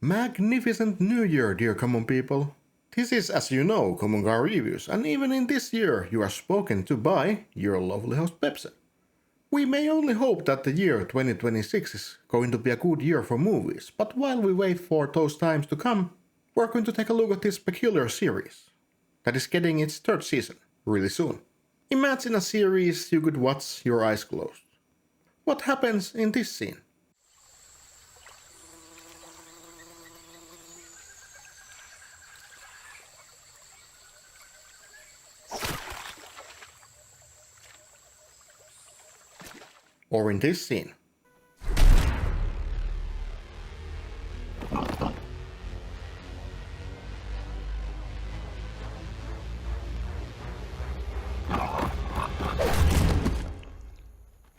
Magnificent New Year, dear common people! This is, as you know, Common Car Reviews, and even in this year you are spoken to by your lovely host Pepsi. We may only hope that the year 2026 is going to be a good year for movies, but while we wait for those times to come, we're going to take a look at this peculiar series that is getting its third season really soon. Imagine a series you could watch your eyes closed. What happens in this scene? Or in this scene.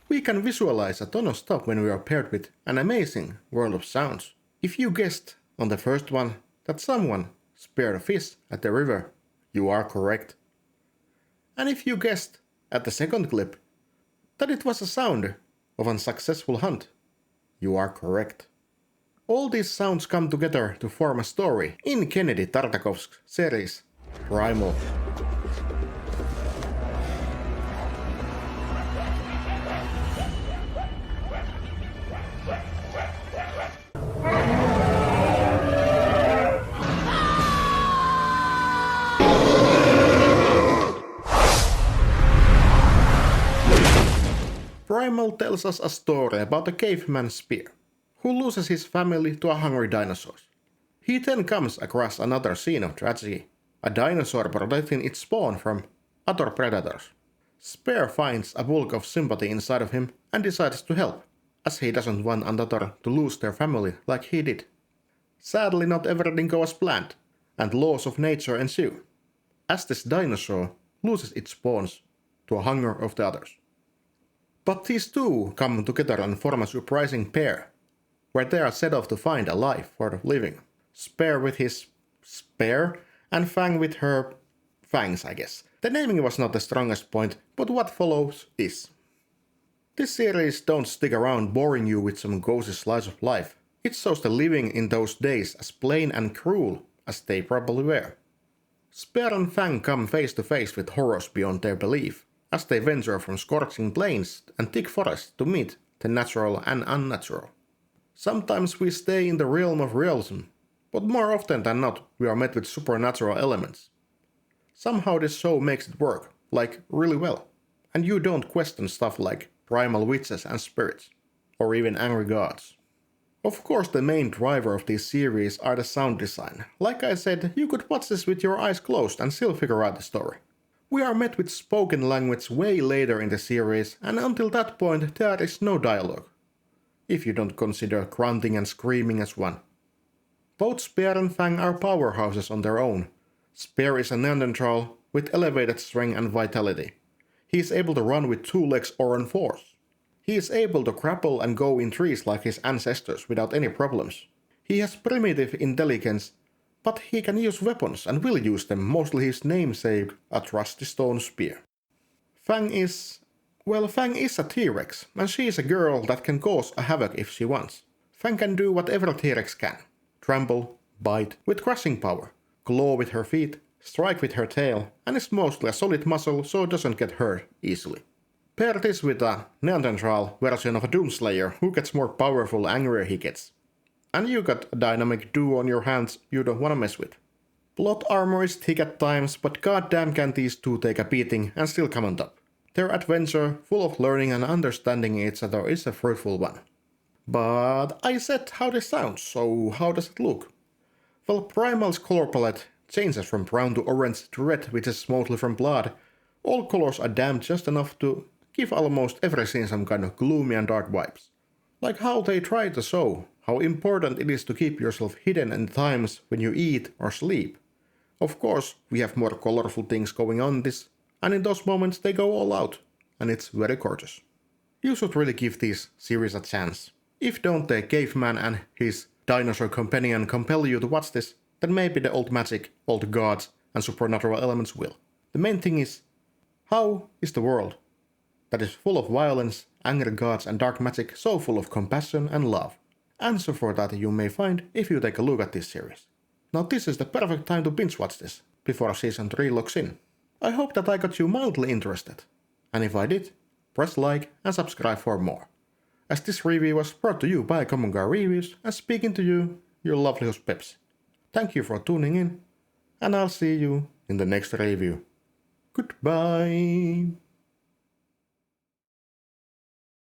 We can visualize a ton of stuff when we are paired with an amazing world of sounds. If you guessed on the first one that someone speared a fish at the river, you are correct. And if you guessed at the second clip that it was a sound of an successful hunt, you are correct. All these sounds come together to form a story in Kennedy Tartakov's series Primal. Primal tells us a story about a caveman Spear, who loses his family to a hungry dinosaur. He then comes across another scene of tragedy, a dinosaur protecting its spawn from other predators. Spear finds a bulk of sympathy inside of him and decides to help, as he doesn't want another to lose their family like he did. Sadly, not everything goes as planned, and laws of nature ensue, as this dinosaur loses its spawns to a hunger of the others. But these two come together and form a surprising pair, where they are set off to find a life worth living. Spear with his spear, and Fang with her fangs, I guess. The naming was not the strongest point, but what follows is. This series don't stick around boring you with some gauzy slice of life. It shows the living in those days as plain and cruel as they probably were. Spear and Fang come face to face with horrors beyond their belief, as they venture from scorching plains and thick forests to meet the natural and unnatural. Sometimes we stay in the realm of realism, but more often than not we are met with supernatural elements. Somehow this show makes it work, like really well, and you don't question stuff like primal witches and spirits, or even angry gods. Of course the main driver of this series are the sound design. Like I said, you could watch this with your eyes closed and still figure out the story. We are met with spoken language way later in the series, and until that point there is no dialogue, if you don't consider grunting and screaming as one. Both Spear and Fang are powerhouses on their own. Spear is a Neanderthal with elevated strength and vitality. He is able to run with 2 legs or on 4. He is able to grapple and go in trees like his ancestors without any problems. He has primitive intelligence, but he can use weapons and will use them, mostly his namesake, a trusty stone spear. Fang is a T-Rex, and she is a girl that can cause a havoc if she wants. Fang can do whatever T-Rex can. Trample, bite with crushing power, claw with her feet, strike with her tail, and is mostly a solid muscle so doesn't get hurt easily. Pair this with a Neanderthal version of a Doomslayer who gets more powerful the angrier he gets. And you got a dynamic duo on your hands you don't wanna mess with. Plot armor is thick at times, but goddamn can these two take a beating and still come on top. Their adventure, full of learning and understanding each other, is a fruitful one. But I said how this sounds, so how does it look? Well, Primal's color palette changes from brown to orange to red, which is mostly from blood. All colors are damped just enough to give almost every scene some kind of gloomy and dark vibes. Like how they try to show how important it is to keep yourself hidden in times when you eat or sleep. Of course, we have more colorful things going on this, and in those moments they go all out, and it's very gorgeous. You should really give this series a chance. If don't the caveman and his dinosaur companion compel you to watch this, then maybe the old magic, old gods, and supernatural elements will. The main thing is, how is the world that is full of violence, angry gods and dark magic so full of compassion and love? answer for that you may find if you take a look at this series. Now this is the perfect time to binge watch this, before season 3 locks in. I hope that I got you mildly interested, and if I did, press like and subscribe for more, as this review was brought to you by Common Car Reviews and speaking to you, your lovely host Peps. Thank you for tuning in, and I'll see you in the next review. Goodbye!